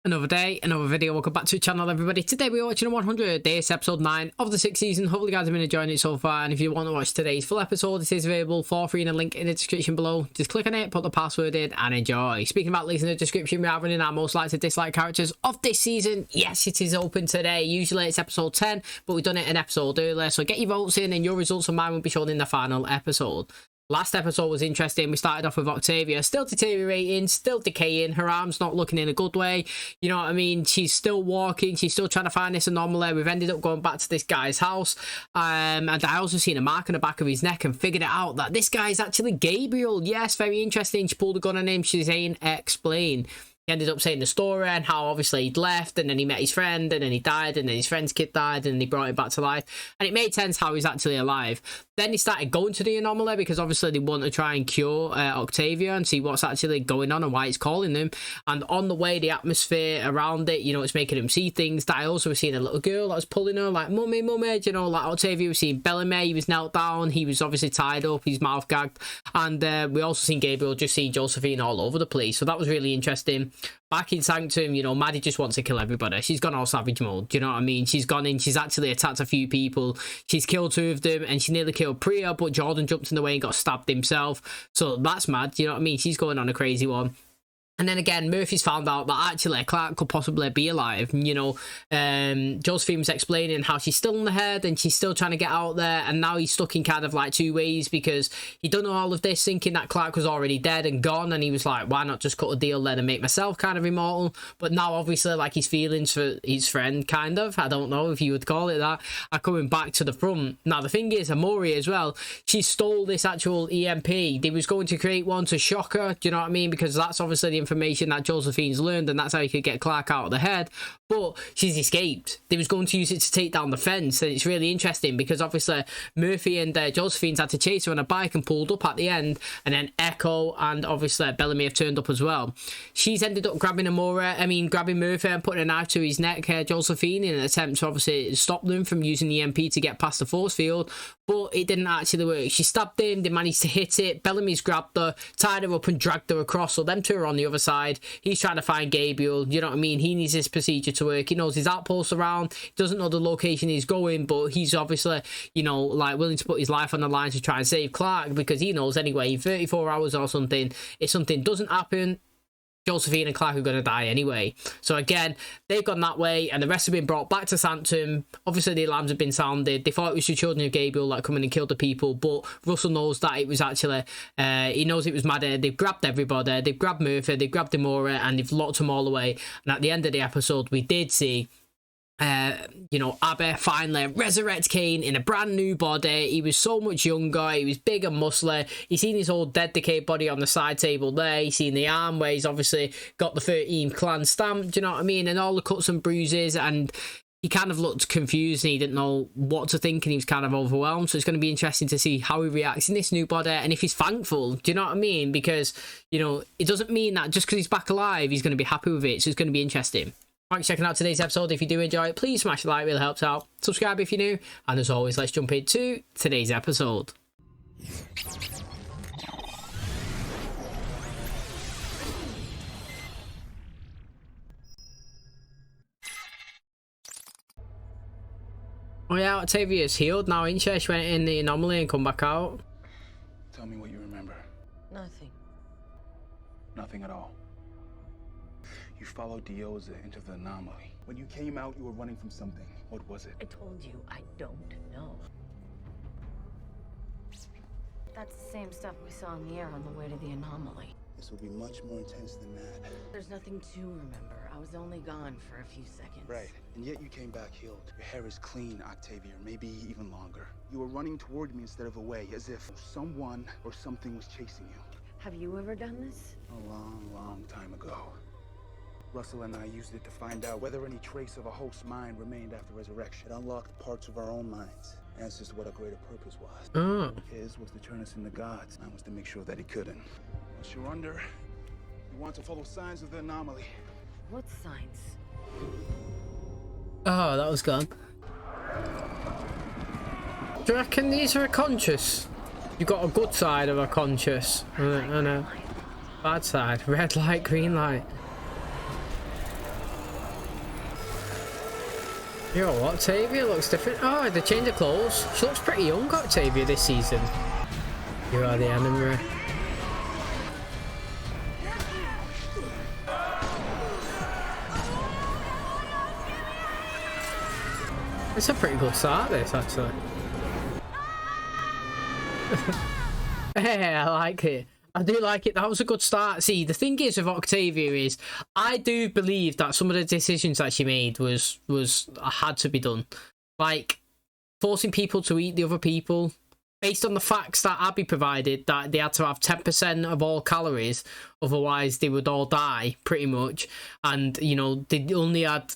Another day, another video. Welcome back to the channel, everybody. Today we're watching a 100 days episode 9 of the 6th season. Hopefully you guys have been enjoying it so far, and if you want to watch today's full episode, it is available for free in a link in the description below. Just click on it, put the password in, and enjoy. Speaking about links in the description, we are running our most likely to dislike characters of this season. Yes, it is open today. Usually it's episode 10, but we've done it an episode earlier, so get your votes in and your results of mine will be shown in the final episode. Last episode was interesting. We started off with Octavia still deteriorating, still decaying. Her arm's not looking in a good way. You know what I mean? She's still walking. She's still trying to find this anomaly. We've ended up going back to this guy's house. And I also seen a mark on the back of his neck and figured it out that this guy is actually Gabriel. Yes, very interesting. She pulled a gun on him. She's saying explain. He ended up saying the story and how obviously he'd left and then he met his friend and then he died and then his friend's kid died and he brought him back to life, and it made sense how he's actually alive. Then he started going to the anomaly because obviously they want to try and cure Octavia and see what's actually going on and why it's calling them. And on the way, the atmosphere around it, you know, it's making him see things. That I also was seeing a little girl that was pulling her like mummy, you know, like Octavia was seeing Bellamy. He was knelt down, he was obviously tied up, his mouth gagged, and we also seen Gabriel just see Josephine all over the place. So that was really interesting. Back in Sanctum, you know, Maddie just wants to kill everybody. She's gone all savage mode, do you know what I mean? She's gone in, she's actually attacked a few people. She's killed 2 of them, and she nearly killed Priya, but Jordan jumped in the way and got stabbed himself. So that's mad, you know what I mean? She's going on a crazy one. And then again, Murphy's found out that actually Clark could possibly be alive. You know, Josephine was explaining how she's still in the head and she's still trying to get out there. And now he's stuck in kind of like 2 ways because he done all of this thinking that Clark was already dead and gone. And he was like, why not just cut a deal then and make myself kind of immortal? But now obviously like his feelings for his friend kind of, I don't know if you would call it that, are coming back to the front. Now the thing is, Amori as well, she stole this actual EMP. They was going to create one to shock her. Do you know what I mean? Because that's obviously the information that Josephine's learned, and that's how he could get Clark out of the head. But she's escaped. They was going to use it to take down the fence, and it's really interesting because obviously Murphy and Josephine's had to chase her on a bike and pulled up at the end, and then Echo and obviously Bellamy have turned up as well. She's ended up grabbing grabbing Murphy and putting a knife to his neck, Josephine, in an attempt to obviously stop them from using the MP to get past the force field, but it didn't actually work. She stabbed him, they managed to hit it, Bellamy's grabbed her, tied her up and dragged her across, so them 2 are on the other side. He's trying to find Gabriel, you know what I mean? He needs this procedure to work. He knows his outposts around, he doesn't know the location he's going, but he's obviously, you know, like willing to put his life on the line to try and save Clark, because he knows anyway, in 34 hours or something, if something doesn't happen, Josephine and Clark are going to die anyway. So again, they've gone that way, and the rest have been brought back to Sanctum. Obviously the alarms have been sounded. They thought it was the children of Gabriel that come in and killed the people, but Russell knows that it was actually he knows it was Maddie. They've grabbed everybody, they've grabbed Murphy, they've grabbed Demora, and they've locked them all away. And at the end of the episode, we did see you know, Abby finally resurrect KANE in a brand new body. He was so much younger, he was big and muscly. He's seen his old dead decayed body on the side table there. He's seen the arm where he's obviously got the 13 clan stamp, do you know what I mean? And all the cuts and bruises, and he kind of looked confused and he didn't know what to think, and he was kind of overwhelmed. So it's going to be interesting to see how he reacts in this new body and if he's thankful, do you know what I mean? Because, you know, it doesn't mean that just because he's back alive he's going to be happy with it. So it's going to be interesting. Thanks for checking out today's episode. If you do enjoy it, please smash the like, really helps out. Subscribe if you're new, and as always, let's jump into today's episode. Oh yeah, Octavia's healed now, ain't she? She went in the anomaly and come back out. Tell me what you remember. Nothing. Nothing at all. You followed Dioza into the anomaly. When you came out, you were running from something. What was it? I told you I don't know. That's the same stuff we saw in the air on the way to the anomaly. This will be much more intense than that. There's nothing to remember. I was only gone for a few seconds. Right, and yet you came back healed. Your hair is clean, Octavia, maybe even longer. You were running toward me instead of away, as if someone or something was chasing you. Have you ever done this? A long, long time ago. Russell and I used it to find out whether any trace of a host's mind remained after resurrection. It unlocked parts of our own minds. Answers to what our greater purpose was. His was to turn us into gods. Mine was to make sure that he couldn't. Once you're under, you want to follow signs of the anomaly. What signs? Oh, that was gone. Do you reckon these are a conscious? You got a good side of a conscious and a bad side. Red light, green light. Yo, Octavia looks different. Oh, they changed the clothes. She looks pretty young, Octavia, this season. You are the enemy. It's a pretty good start, this, actually. Hey, I like it. I do like it. That was a good start. See, the thing is with Octavia is I do believe that some of the decisions that she made was had to be done. Like forcing people to eat the other people based on the facts that Abby provided, that they had to have 10% of all calories, otherwise they would all die pretty much. And, you know, they only had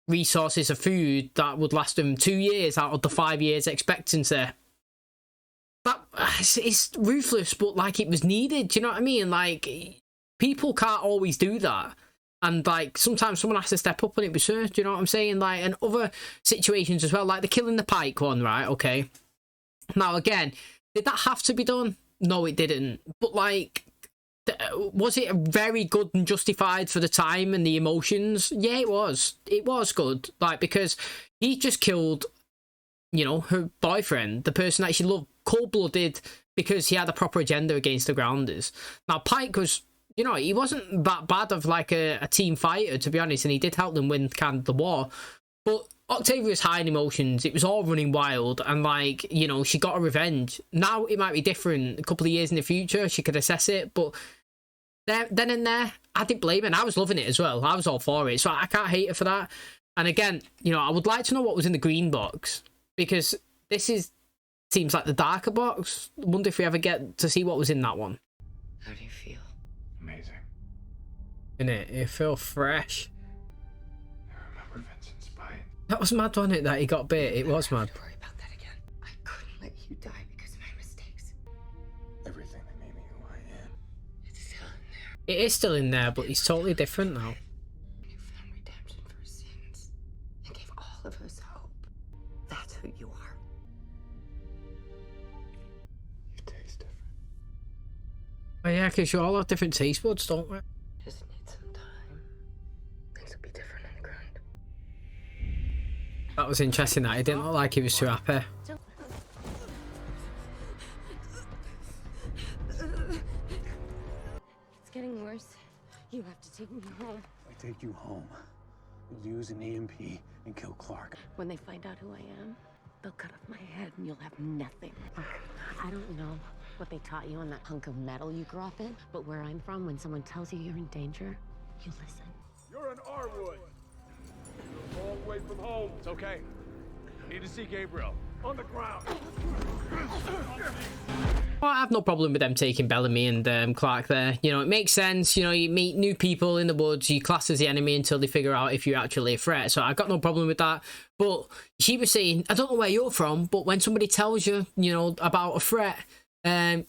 resources of food that would last them 2 years out of the 5 years expectancy. That it's ruthless, but like it was needed. Do you know what I mean? Like people can't always do that, and like sometimes someone has to step up and it be served. Do you know what I'm saying? Like, and other situations as well, like the killing the Pike one, right? Okay. Now again, did that have to be done? No, it didn't. But like, was it very good and justified for the time and the emotions? Yeah, it was. It was good. Like, because he just killed, you know, her boyfriend, the person that she loved, cold-blooded, because he had a proper agenda against the Grounders. Now, Pike was, you know, he wasn't that bad of like a team fighter, to be honest, and he did help them win kind of the war. But Octavia was high in emotions. It was all running wild, and like, you know, she got her revenge. Now it might be different. A couple of years in the future, she could assess it, but then and there, I didn't blame her, and I was loving it as well. I was all for it, so I can't hate her for that. And again, you know, I would like to know what was in the green box, because this seems like the darker box. I wonder if we ever get to see what was in that one. How do you feel? Amazing. Innit? It felt fresh. I remember Vincent's bite. That was mad, wasn't it, that he got bit? It was mad. Don't worry about that again. I couldn't let you die because of my mistakes. Everything that made me who I am. It's still in there. It is still in there, but he's totally different now. You found redemption for his sins and gave all of us hope. That's who you are. You taste different. Oh yeah, because you all have different taste buds, don't we? Just need some time. Things will be different on the ground. That was interesting that he didn't look like he was too happy. It's getting worse. You have to take me home. If I take you home, you'll use an EMP and kill Clark. When they find out who I am, they'll cut off my head and you'll have nothing. I don't know what they taught you on that hunk of metal you grew up in, but where I'm from, when someone tells you you're in danger, you listen. You're in Arwood. You're a long way from home. It's okay. Need to see Gabriel. On the ground. Well, I have no problem with them taking Bellamy and Clark there. You know, it makes sense. You know, you meet new people in the woods, you class as the enemy until they figure out if you're actually a threat. So I got no problem with that. But she was saying, I don't know where you're from, but when somebody tells you, you know, about a threat,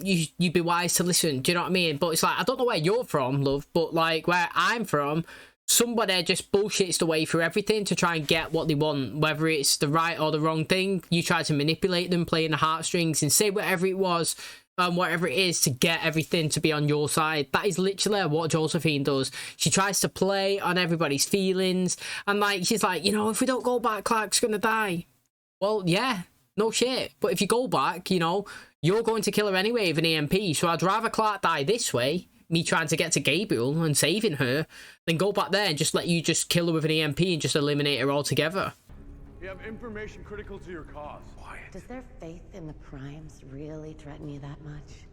you'd be wise to listen. Do you know what I mean? But it's like, I don't know where you're from, love, but like where I'm from, somebody just bullshits the way through everything to try and get what they want, whether it's the right or the wrong thing. You try to manipulate them, playing the heartstrings, and say whatever it was, whatever it is, to get everything to be on your side. That is literally what Josephine does. She tries to play on everybody's feelings, and like she's like, you know, if we don't go back, Clark's gonna die. Well, yeah, no shit. But if you go back, you know, you're going to kill her anyway with an EMP. So I'd rather Clark die this way, me trying to get to Gabriel and saving her, then go back there and just let you just kill her with an EMP and just eliminate her altogether. You have information critical to your cause. Quiet. Does their faith in the Primes really threaten you that much?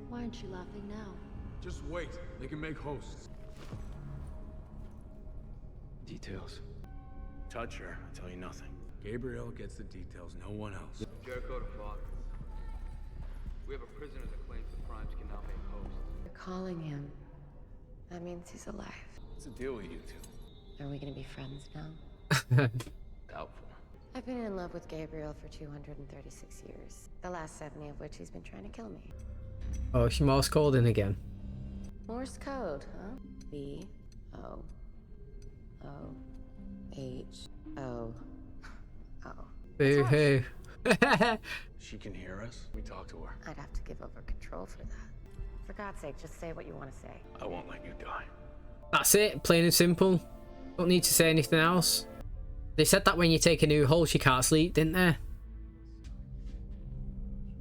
Why aren't you laughing now? Just wait. They can make hosts. Details. Touch her. I tell you nothing. Gabriel gets the details. No one else. Jericho to Fox. We have a prisoner that claims the Primes can now make hosts. You're calling him. That means he's alive. What's the deal with you two? Are we gonna be friends now? Doubtful. I've been in love with Gabriel for 236 years. The last 70 of which he's been trying to kill me. Oh, she Morse called in again. Morse code, huh? B O O H O O. Boo hoo. She can hear us. We talk to her. I'd have to give over control for that. For God's sake, just say what you want to say. I won't let you die. That's it, plain and simple. Don't need to say anything else. They said that when you take a new host, you can't sleep, didn't they?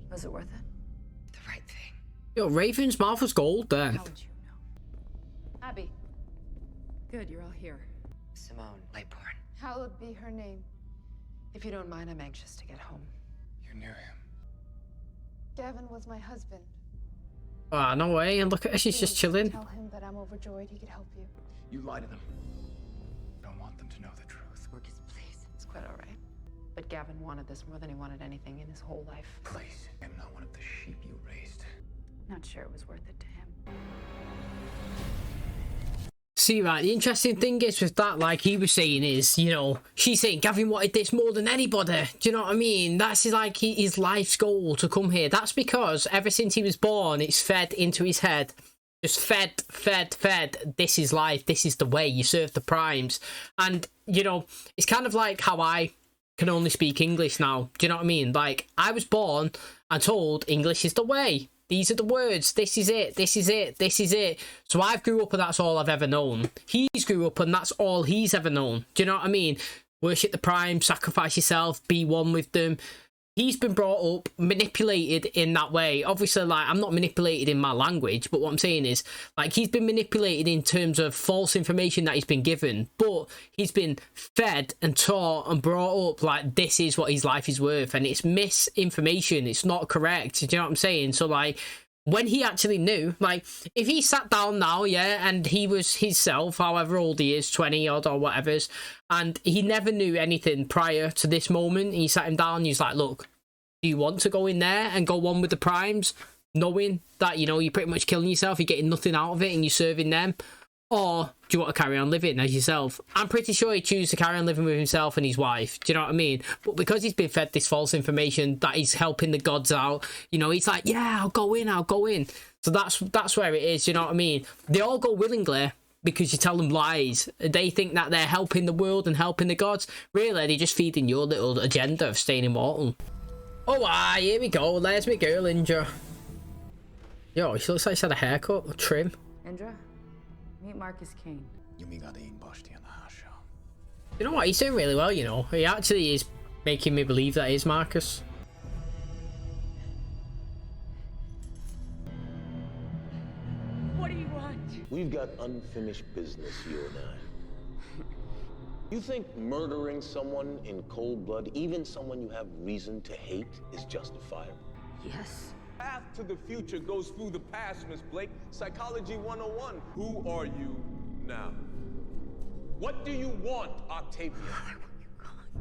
Was it worth it? The right thing. Yo, Raven's mouth was gold then. How would you know? Abby. Good, you're all here. Simone Laybourne. How would be her name? If you don't mind, I'm anxious to get home. You knew him. Gavin was my husband. Ah, no way. And look at her, she's just chilling. Tell him that I'm overjoyed he could help you. You lie to them. Don't want them to know the truth. Marcus, please. It's quite all right. But Gavin wanted this more than he wanted anything in his whole life. Please. I'm not one of the sheep you raised. Not sure it was worth it to him. See, right, the interesting thing is with that, like he was saying, is, you know, she's saying Gavin wanted this more than anybody. Do you know what I mean? That's like his life's goal to come here. That's because ever since he was born, it's fed into his head. Just fed. This is life. This is the way. You serve the primes. And, you know, it's kind of like how I can only speak English now. Do you know what I mean? Like, I was born and told English is the way. These are the words. This is it. This is it. This is it. So I've grew up and that's all I've ever known. He's grew up and that's all he's ever known. Do you know what I mean? Worship the prime, sacrifice yourself, be one with them. He's been brought up, manipulated in that way. Obviously, like, I'm not manipulated in my language, but what I'm saying is, like, he's been manipulated in terms of false information that he's been given, but he's been fed and taught and brought up, like, this is what his life is worth, and it's misinformation. It's not correct. Do you know what I'm saying? So, like, when he actually knew, like, if he sat down now, yeah, and he was himself, however old he is, 20 odd or whatever's, and he never knew anything prior to this moment, he sat him down and he's like, look, do you want to go in there and go on with the primes, knowing that, you know, you're pretty much killing yourself, you're getting nothing out of it and you're serving them? Or do you want to carry on living as yourself? I'm pretty sure he'd choose to carry on living with himself and his wife. Do you know what I mean? But because he's been fed this false information that he's helping the gods out, you know, he's like, yeah, I'll go in. So that's where it is, do you know what I mean? They all go willingly because you tell them lies. They think that they're helping the world and helping the gods. Really, they're just feeding your little agenda of staying immortal. Oh, here we go. There's my girl, Indra. Yo, she looks like she's had a haircut or trim. Indra, meet Marcus Kane. You got the Bashti on the house show. You know what? He's doing really well, you know. He actually is making me believe that is Marcus. What do you want? We've got unfinished business, you and I. You think murdering someone in cold blood, even someone you have reason to hate, is justifiable? Yes. Path to the future goes through the past, Miss Blake. Psychology 101. Who are you now? What do you want, Octavia?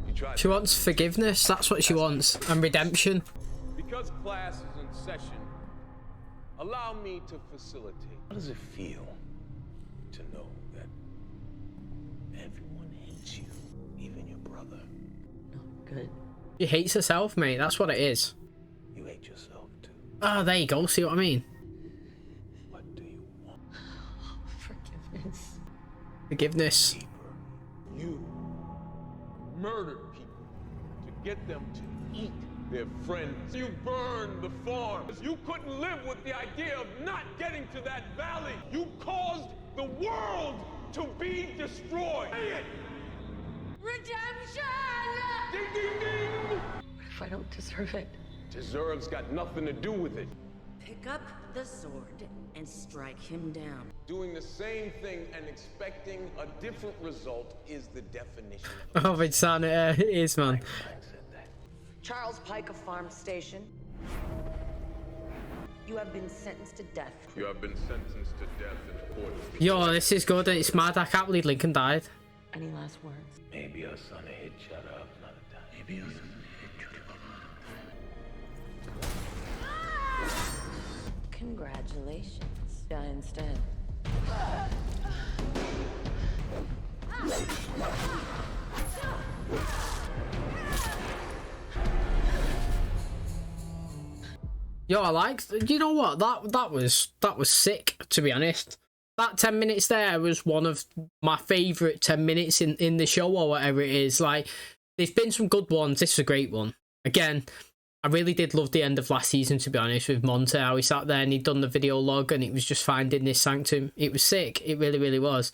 You tried. She wants forgiveness. That's what she wants. And redemption. Because class is in session, allow me to facilitate. How does it feel to know that everyone hates you, even your brother? Good. She hates herself, mate. That's what it is. You hate yourself too. Ah, there you go. See what I mean? What do you want? Forgiveness. Forgiveness. You murdered people to get them to eat their friends. You burned the farms. You couldn't live with the idea of not getting to that valley. You caused the world to be destroyed. Say it. Redemption! Ding, ding, ding. What if I don't deserve it? Deserves got nothing to do with it. Pick up the sword and strike him down. Doing the same thing and expecting a different result is the definition of Oh, it's it is, man. Charles Pike of Farm Station. You have been sentenced to death. You have been sentenced to death in court. Yo, this is good. It's mad. I can't believe Lincoln died. Any last words? Maybe our son hit shut up another time. Maybe our son hit shut up. Congratulations. Die instead. Yo, I liked. You know what? That was sick. To be honest, that 10 minutes there was one of my favourite 10 minutes in the show or whatever it is. Like, there's been some good ones. This is a great one. Again, I really did love the end of last season, to be honest, with Monte, how he sat there and he'd done the video log and it was just finding this sanctum. It was sick. It really, really was.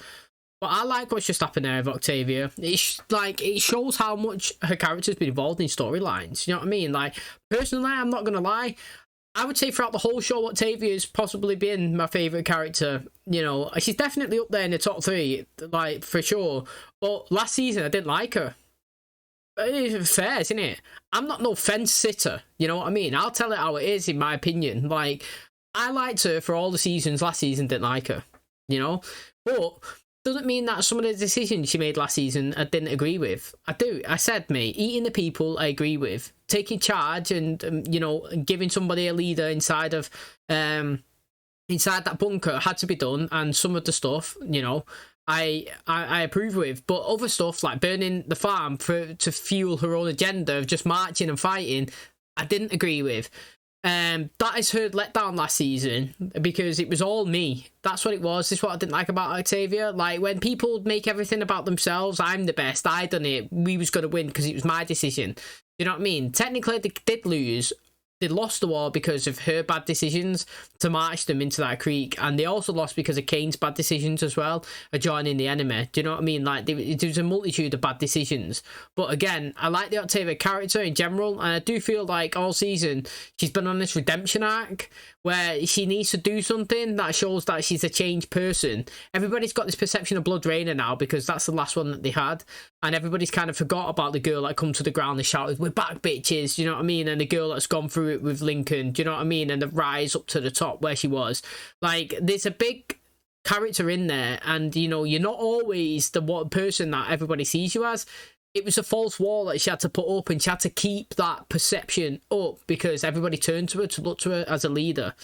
But I like what's just happened there with Octavia. It's like, it shows how much her character's been involved in storylines. You know what I mean? Like, personally, I'm not gonna lie, I would say throughout the whole show, Octavia's possibly been my favourite character. You know, she's definitely up there in the top 3, like, for sure. But last season, I didn't like her. It's fair, isn't it? I'm not no fence sitter, you know what I mean? I'll tell it how it is, in my opinion. Like, I liked her for all the seasons. Last season, didn't like her, you know? But doesn't mean that some of the decisions she made last season I didn't agree with. I do. I said, mate, eating the people I agree with. Taking charge and, you know, giving somebody a leader inside of, inside that bunker had to be done. And some of the stuff, you know, I approve with. But other stuff, like burning the farm to fuel her own agenda of just marching and fighting, I didn't agree with. That is her letdown last season, because it was all me. That's what it was. This is what I didn't like about Octavia. Like, when people make everything about themselves, I'm the best, I done it, we was going to win because it was my decision. You know what I mean? Technically, they did lose. They lost the war because of her bad decisions to march them into that creek. And they also lost because of KANE's bad decisions as well, of joining the enemy. Do you know what I mean? Like, there was a multitude of bad decisions. But again, I like the Octavia character in general. And I do feel like all season, she's been on this redemption arc where she needs to do something that shows that she's a changed person. Everybody's got this perception of Blood Rainer now because that's the last one that they had. And everybody's kind of forgot about the girl that come to the ground and shouted, "We're back, bitches," do you know what I mean? And the girl that's gone through it with Lincoln, do you know what I mean? And the rise up to the top where she was. Like, there's a big character in there, and, you know, you're not always the one person that everybody sees you as. It was a false wall that she had to put up, and she had to keep that perception up because everybody turned to her to look to her as a leader.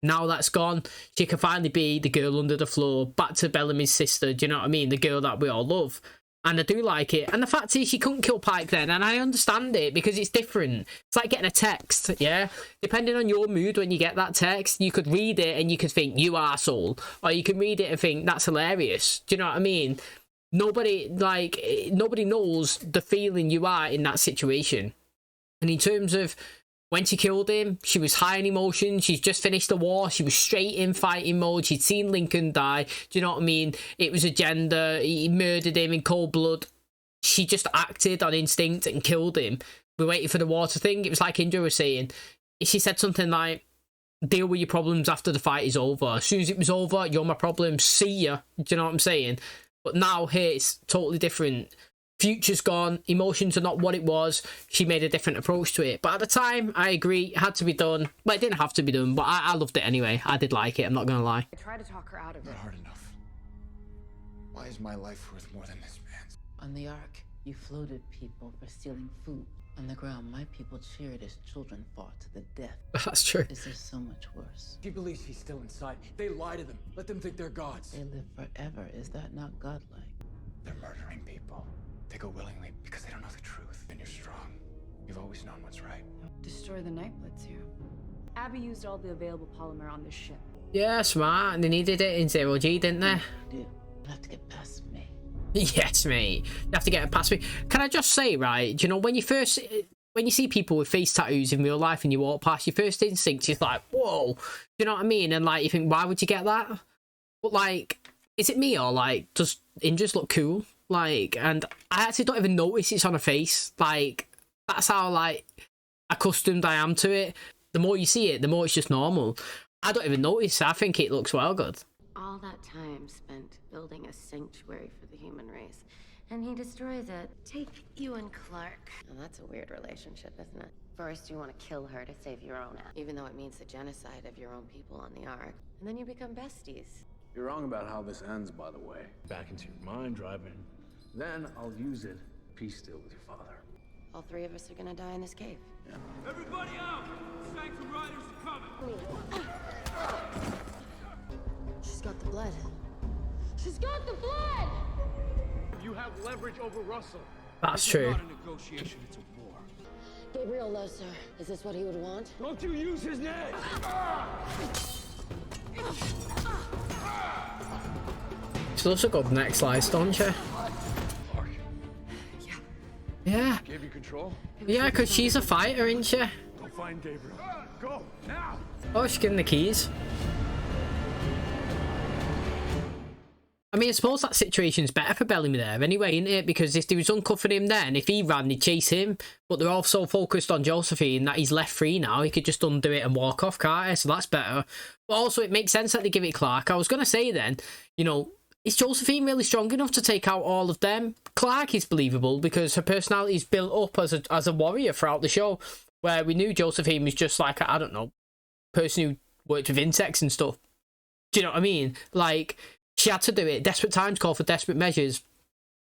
Now that's gone, she can finally be the girl under the floor, back to Bellamy's sister, do you know what I mean? The girl that we all love. And I do like it. And the fact is, she couldn't kill Pike then, and I understand it because it's different. It's like getting a text, yeah? Depending on your mood when you get that text, you could read it and you could think, "You arsehole," or you can read it and think, "That's hilarious." Do you know what I mean? Nobody knows the feeling you are in that situation. And in terms of when she killed him, she was high in emotion. She's just finished the war. She was straight in fighting mode. She'd seen Lincoln die. Do you know what I mean? It was agenda. He murdered him in cold blood. She just acted on instinct and killed him. We waited for the water thing. It was like Indra was saying. She said something like, "Deal with your problems after the fight is over. As soon as it was over, you're my problem. See ya." Do you know what I'm saying? But now here it's totally different. Future's gone, emotions are not what it was. She made a different approach to it. But at the time, I agree, it had to be done. Well, it didn't have to be done, but I loved it anyway. I did like it, I'm not gonna lie. I tried to talk her out of it. Not hard enough. Why is my life worth more than this man's? On the Ark, you floated people for stealing food. On the ground, my people cheered as children fought to the death. That's true. This is so much worse. She believes he's still inside. They lie to them. Let them think they're gods. They live forever. Is that not godlike? They're murdering people. They go willingly because they don't know the truth. And you're strong. You've always known what's right. Destroy the Night Blitz here. Abby used all the available polymer on this ship. Yeah, smart. They needed it in 0G, didn't they? You'll have to get past me. Yes, mate. You have to get it past me. Can I just say, right, you know, when you see people with face tattoos in real life and you walk past, your first instinct is like, whoa. You know what I mean? And, like, you think, why would you get that? But, like, is it me or, like, does Indras look cool? Like, and I actually don't even notice it's on her face. Like, that's how, like, accustomed I am to it. The more you see it, the more it's just normal. I don't even notice. I think it looks well good. All that time spent building a sanctuary for the human race, and he destroys it. Take you and Clark. Now that's a weird relationship, isn't it? First, you want to kill her to save your own ass, even though it means the genocide of your own people on the Ark. And then you become besties. You're wrong about how this ends, by the way. Back into your mind driving. Then I'll use it. Peace deal with your father. All 3 of us are gonna die in this cave. Yeah. Everybody out! Sanctum Riders are coming! She's got the blood. She's got the blood! You have leverage over Russell. That's true. It's not a negotiation, it's a war. Gabriel, no, sir. Is this what he would want? Don't you use his name! She looks a good neck slice, don't she? Clark. Yeah. Gave you control? Yeah, because she's a fighter, isn't she? Go find Gabriel. Go, now! Oh, she's getting the keys. I mean, I suppose that situation's better for Bellamy there anyway, isn't it? Because if they was uncuffing him then, if he ran, they'd chase him. But they're all so focused on Josephine that he's left free now. He could just undo it and walk off, can't he? So that's better. But also, it makes sense that they give it Clark. I was going to say then, you know, is Josephine really strong enough to take out all of them? Clark is believable because her personality is built up as a warrior throughout the show, where we knew Josephine was just like, I don't know, person who worked with insects and stuff. Do you know what I mean? Like, she had to do it. Desperate times call for desperate measures.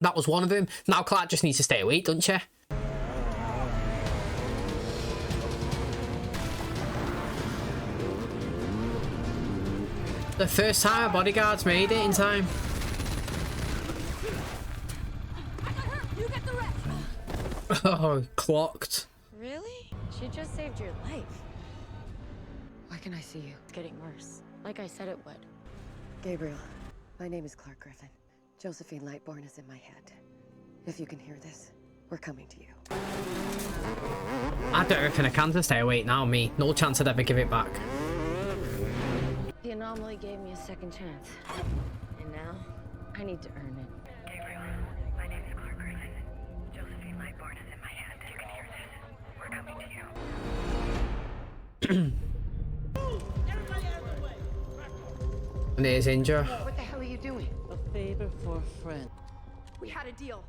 That was one of them. Now Clark just needs to stay awake, doesn't she? The first time our bodyguards made it in time. Oh, clocked. Really? She just saved your life. Why can I see you? It's getting worse. Like I said it would. Gabriel, my name is Clark Griffin. Josephine Lightborn is in my head. If you can hear this, we're coming to you. I don't reckon I can to stay awake now, me. No chance I'd ever give it back. The anomaly gave me a second chance. And now, I need to earn it. Gabriel, my name is Clark Griffin. Josephine Lightborn is in my head. You can hear this. We're coming to you. And it is Indra. What the hell are you doing? A favor for a friend. We had a deal.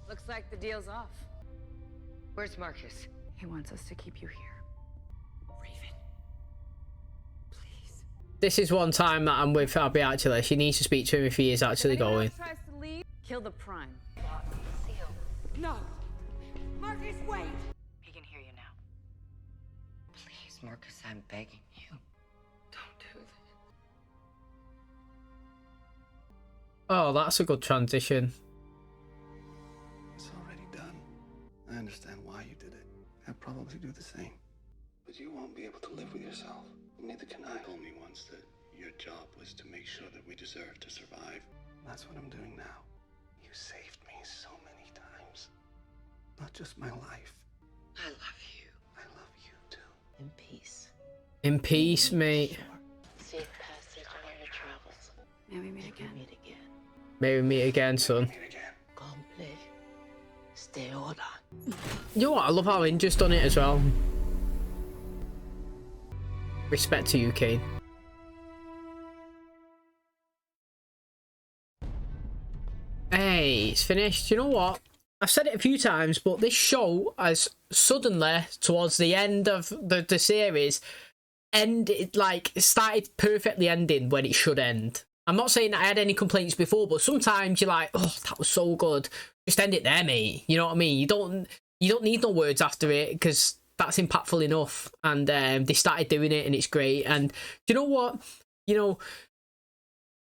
Looks like the deal's off. Where's Marcus? He wants us to keep you here. This is one time that I'm with Abby actually. She needs to speak to him if he is actually going. Tries to leave, kill the Prime. No! Marcus, wait! He can hear you now. Please, Marcus, I'm begging you. Don't do this. Oh, that's a good transition. It's already done. I understand why you did it. I'd probably do the same. But you won't be able to live with yourself. Neither can I. Told me once that your job was to make sure that we deserve to survive. That's what I'm doing now. You saved me so many times. Not just my life. I love you. I love you too. In peace. In peace, mate. Safe passage on your travels. May we meet again? Meet again. Maybe meet again, son. Complete. Stay order. You know what? I love how Indra's done it as well. Respect to you, Kane. Hey, it's finished. You know what? I've said it a few times, but this show has suddenly, towards the end of the series, started perfectly ending when it should end. I'm not saying that I had any complaints before, but sometimes you're like, oh, that was so good. Just end it there, mate. You know what I mean? You don't need no words after it, because that's impactful enough. And they started doing it, and it's great. And do you know what? You know,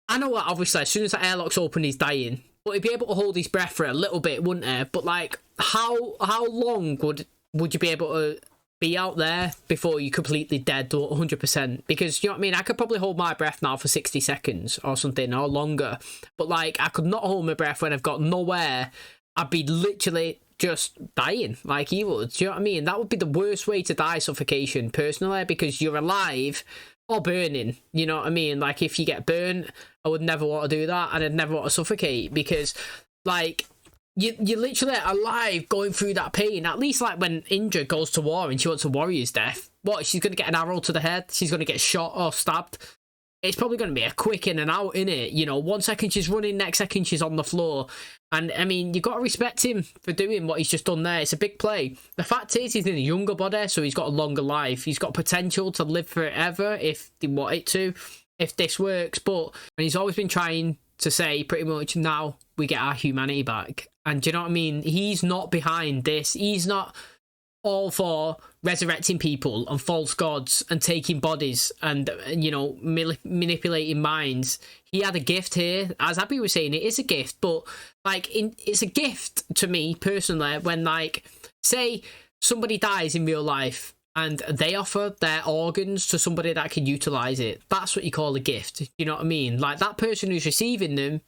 I know that obviously as soon as that airlock's open, he's dying. But he'd be able to hold his breath for a little bit, wouldn't he? But like, how long would you be able to be out there before you're completely dead to 100%? Because, you know what I mean? I could probably hold my breath now for 60 seconds or something, or longer. But like, I could not hold my breath when I've got no air. I'd be literally just dying like he would. Do you know what I mean? That would be the worst way to die, suffocation, personally, because you're alive or burning. You know what I mean? Like, if you get burnt, I would never want to do that, and I'd never want to suffocate, because like, you're literally alive going through that pain. At least like when Indra goes to war and she wants a warrior's death, what, she's going to get an arrow to the head? She's going to get shot or stabbed? It's probably going to be a quick in and out, innit? You know, 1 second she's running, next second she's on the floor. And, I mean, you've got to respect him for doing what he's just done there. It's a big play. The fact is, he's in a younger body, so he's got a longer life. He's got potential to live forever if they want it to, if this works. But, and he's always been trying to say, pretty much, now we get our humanity back. And do you know what I mean? He's not behind this. He's not all for resurrecting people and false gods and taking bodies and you know, manipulating minds. He had a gift here. As Abby was saying, it is a gift, but like, it's a gift to me personally when, like, say somebody dies in real life and they offer their organs to somebody that can utilize it. That's what you call a gift. You know what I mean? Like, that person who's receiving them,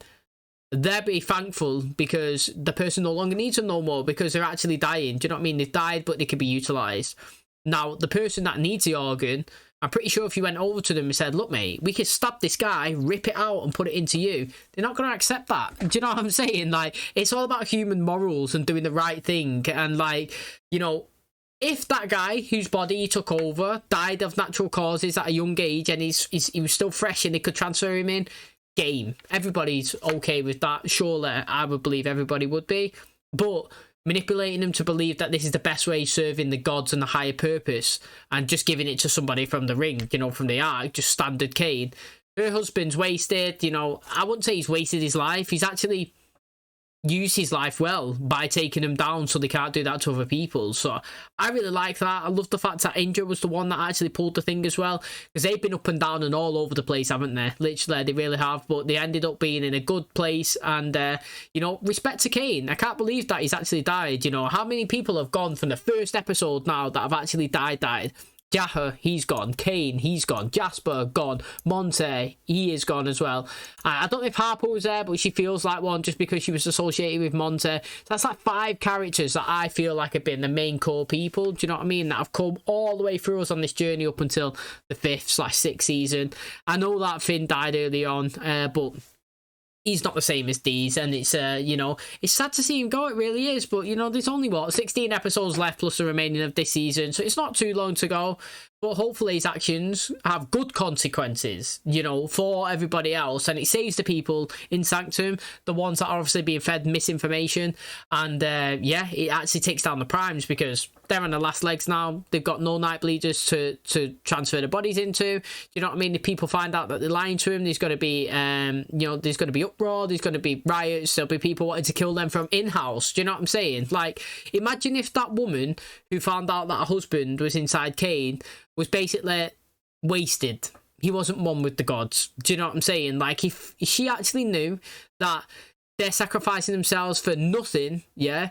they'll be thankful because the person no longer needs them no more, because they're actually dying. Do you know what I mean? They've died, but they can be utilised. Now, the person that needs the organ, I'm pretty sure if you went over to them and said, look, mate, we could stab this guy, rip it out and put it into you, they're not going to accept that. Do you know what I'm saying? Like, it's all about human morals and doing the right thing. And, like, you know, if that guy whose body he took over died of natural causes at a young age and he was still fresh and they could transfer him in, game. Everybody's okay with that. Surely, I would believe everybody would be. But manipulating them to believe that this is the best way of serving the gods and the higher purpose and just giving it to somebody from the ring, you know, from the ark, just standard KANE. Her husband's wasted, you know, I wouldn't say he's wasted his life. He's actually used his life well by taking them down so they can't do that to other people. So I really like that. I love the fact that Angel was the one that actually pulled the thing as well, because they've been up and down and all over the place, haven't they? Literally, they really have, but they ended up being in a good place. And you know, respect to KANE. I can't believe that he's actually died. You know, how many people have gone from the first episode now that have actually died? Jaha, he's gone. KANE, he's gone. Jasper, gone. Monte, he is gone as well. I don't know if Harper was there, but she feels like one just because she was associated with Monte. So that's like 5 characters that I feel like have been the main core people, do you know what I mean? That have come all the way through us on this journey up until the 5th/6th season. I know that Finn died early on, but he's not the same as these, and it's you know, it's sad to see him go, it really is, but you know, there's only 16 episodes left plus the remaining of this season, so it's not too long to go. But hopefully his actions have good consequences, you know, for everybody else, and it saves the people in Sanctum, the ones that are obviously being fed misinformation. And yeah, it actually takes down the primes because they're on the last legs now. They've got no night bleeders to transfer the bodies into. You know what I mean? If people find out that they're lying to him, there's going to be you know, there's going to be uproar, there's going to be riots, there'll be people wanting to kill them from in-house. Do you know what I'm saying? Like, imagine if that woman who found out that her husband was inside KANE was basically wasted. He wasn't one with the gods. Do you know what I'm saying? Like, if she actually knew that they're sacrificing themselves for nothing, yeah,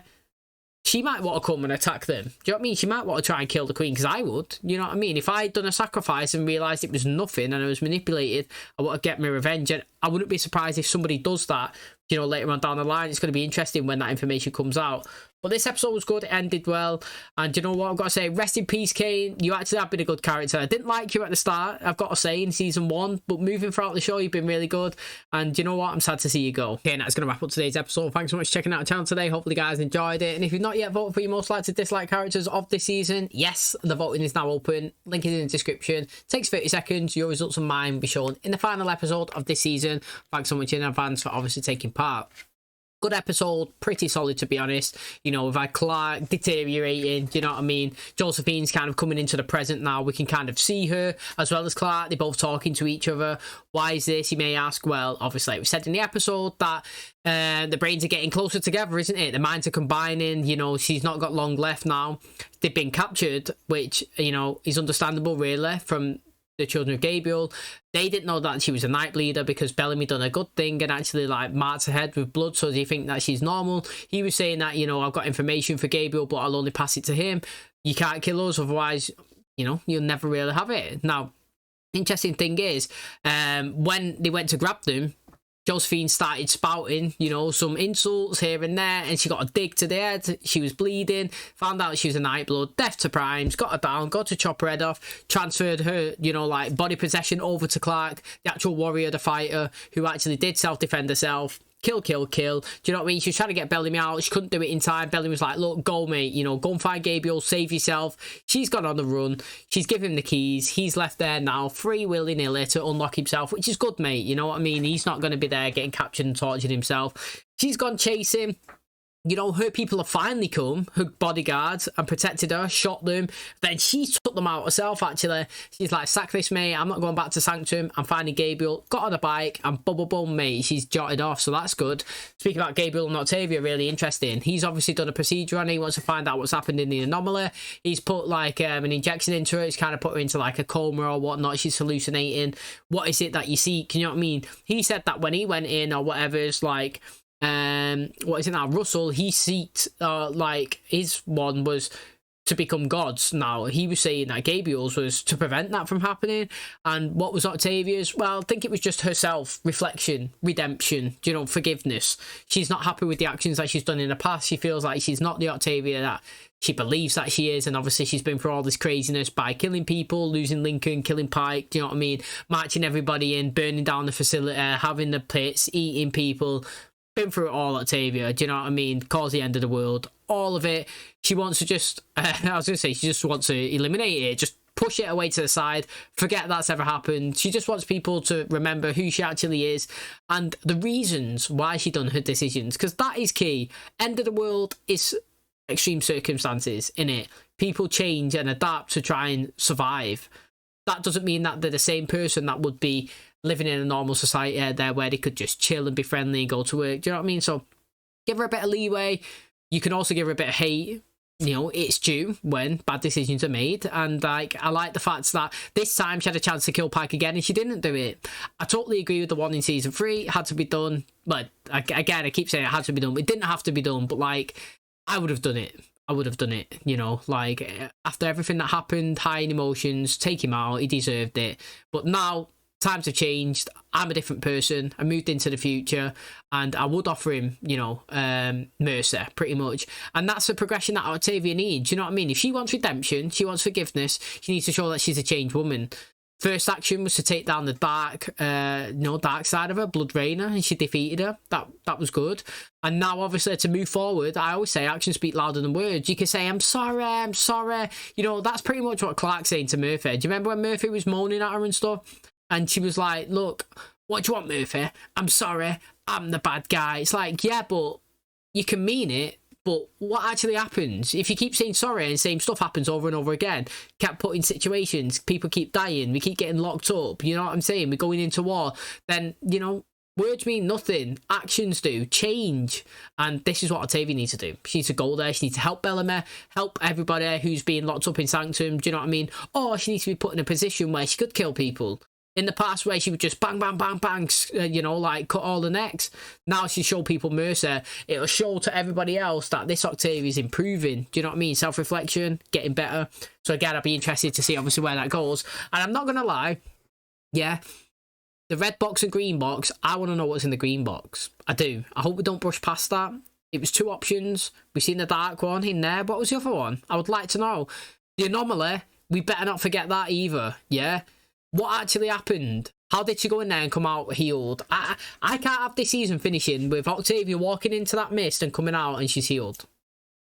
she might want to come and attack them. Do you know what I mean? She might want to try and kill the queen, because I would. You know what I mean? If I'd done a sacrifice and realised it was nothing and I was manipulated, I want to get my revenge. And I wouldn't be surprised if somebody does that, you know, later on down the line. It's going to be interesting when that information comes out. But this episode was good. It ended well. And you know what? I've got to say, rest in peace, KANE. You actually have been a good character. I didn't like you at the start, I've got to say, in season 1. But moving throughout the show, you've been really good. And you know what? I'm sad to see you go. Okay, that's going to wrap up today's episode. Thanks so much for checking out the channel today. Hopefully you guys enjoyed it. And if you've not yet voted for your most likely to dislike characters of this season, yes, the voting is now open. Link is in the description. Takes 30 seconds. Your results and mine will be shown in the final episode of this season. Thanks so much in advance for obviously taking part. Good episode, pretty solid to be honest. You know, we've had Clark deteriorating, you know what I mean? Josephine's kind of coming into the present now. We can kind of see her as well as Clark. They're both talking to each other. Why is this, you may ask? Well, obviously, we said in the episode that the brains are getting closer together, isn't it? The minds are combining. You know, she's not got long left now. They've been captured, which, you know, is understandable really from the children of Gabriel. They didn't know that she was a night bleeder because Bellamy done a good thing and actually like marked her head with blood, so they think that she's normal. He was saying that, you know, I've got information for Gabriel, but I'll only pass it to him. You can't kill us, otherwise, you know, you'll never really have it. Now, interesting thing is, when they went to grab them, Josephine started spouting, you know, some insults here and there, and she got a dig to the head. She was bleeding, found out she was a Nightblood, death to Primes, got her down, got to chop her head off, transferred her, you know, like body possession over to Clark, the actual warrior, the fighter, who actually did self-defend herself. Kill. Do you know what I mean? She was trying to get Bellamy out. She couldn't do it in time. Bellamy was like, look, go, mate. You know, go and find Gabriel. Save yourself. She's gone on the run. She's given him the keys. He's left there now, free willy-nilly to unlock himself, which is good, mate. You know what I mean? He's not going to be there getting captured and tortured himself. She's gone chasing. You know, her people have finally come, her bodyguards, and protected her, shot them. Then she took them out herself, actually. She's like, sack this, mate. I'm not going back to Sanctum. I'm finding Gabriel. Got on a bike, and boom, mate. She's jotted off, so that's good. Speaking about Gabriel and Octavia, really interesting. He's obviously done a procedure on her. He wants to find out what's happened in the anomaly. He's put, like, an injection into her. He's kind of put her into, like, a coma or whatnot. She's hallucinating. What is it that you seek? You know what I mean? He said that when he went in or whatever, it's like... what is it now? Russell, he seeked, like, his one was to become gods. Now, he was saying that Gabriel's was to prevent that from happening. And what was Octavia's? Well, I think it was just herself, reflection, redemption, you know, forgiveness. She's not happy with the actions that she's done in the past. She feels like she's not the Octavia that she believes that she is. And obviously she's been through all this craziness by killing people, losing Lincoln, killing Pike, do you know what I mean? Marching everybody in, burning down the facility, having the pits, eating people. Been through it all, Octavia, do you know what I mean? Cause the end of the world, all of it. She wants to just, I was going to say, she just wants to eliminate it, just push it away to the side, forget that's ever happened. She just wants people to remember who she actually is and the reasons why she done her decisions, because that is key. End of the world is extreme circumstances, innit? People change and adapt to try and survive. That doesn't mean that they're the same person that would be living in a normal society there where they could just chill and be friendly and go to work. Do you know what I mean? So give her a bit of leeway. You can also give her a bit of hate. You know, it's due when bad decisions are made. And like, I like the fact that this time she had a chance to kill Pike again and she didn't do it. I totally agree with the one in season 3. It had to be done. But again, I keep saying it had to be done. It didn't have to be done, but like, I would have done it. I would have done it, you know, like after everything that happened, high in emotions, take him out, he deserved it. But now times have changed. I'm a different person. I moved into the future and I would offer him, you know, mercy pretty much. And that's the progression that Octavia needs. You know what I mean? If she wants redemption, she wants forgiveness, she needs to show that she's a changed woman. First action was to take down the dark side of her, Blood Rainer, and she defeated her. That was good. And now, obviously, to move forward, I always say actions speak louder than words. You can say, I'm sorry. You know, that's pretty much what Clark's saying to Murphy. Do you remember when Murphy was moaning at her and stuff? And she was like, look, what do you want, Murphy? I'm sorry. I'm the bad guy. It's like, yeah, but you can mean it. But what actually happens if you keep saying sorry and same stuff happens over and over again? Kept put in situations, people keep dying, we keep getting locked up, you know what I'm saying? We're going into war. Then, you know, words mean nothing. Actions do. Change. And this is what Octavia needs to do. She needs to go there. She needs to help Bellamy, help everybody who's being locked up in Sanctum. Do you know what I mean? Or she needs to be put in a position where she could kill people. In the past, where she would just bang, bang, bang, bang, you know, like cut all the necks. Now she show people mercy. It'll show to everybody else that this Octavia is improving. Do you know what I mean? Self-reflection, getting better. So again, I'd be interested to see obviously where that goes. And I'm not going to lie, yeah, the red box and green box, I want to know what's in the green box. I do. I hope we don't brush past that. It was 2 options. We've seen the dark one in there. What was the other one? I would like to know. The anomaly, we better not forget that either, yeah? What actually happened? How did she go in there and come out healed? I can't have this season finishing with Octavia walking into that mist and coming out and she's healed.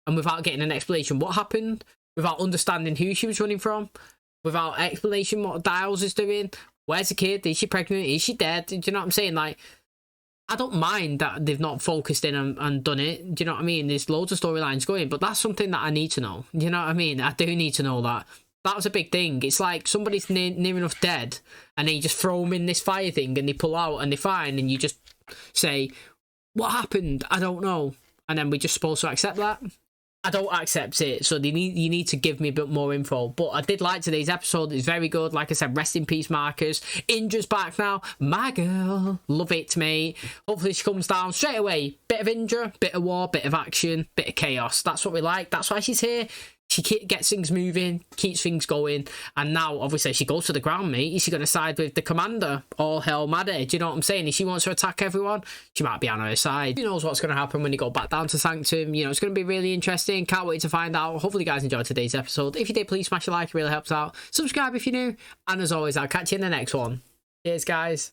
And without getting an explanation what happened, without understanding who she was running from, without explanation what Dials is doing, where's the kid, is she pregnant, is she dead? Do you know what I'm saying? Like, I don't mind that they've not focused in and done it. Do you know what I mean? There's loads of storylines going, but that's something that I need to know. Do you know what I mean? I do need to know that. That was a big thing. It's like somebody's near enough dead and they just throw them in this fire thing and they pull out and they're fine and you just say, what happened? I don't know. And then we're just supposed to accept that? I don't accept it. So you need to give me a bit more info. But I did like today's episode. It's very good. Like I said, rest in peace, Marcus. Indra's back now. My girl. Love it, mate. Hopefully she comes down straight away. Bit of Indra, bit of war, bit of action, bit of chaos. That's what we like. That's why she's here. She gets things moving, keeps things going, and now, obviously, she goes to the ground, mate. Is she going to side with the commander? All hell Maddie. Do you know what I'm saying? If she wants to attack everyone, she might be on her side. Who knows what's going to happen when you go back down to Sanctum? You know, it's going to be really interesting. Can't wait to find out. Hopefully, you guys enjoyed today's episode. If you did, please smash a like. It really helps out. Subscribe if you're new. And as always, I'll catch you in the next one. Cheers, guys.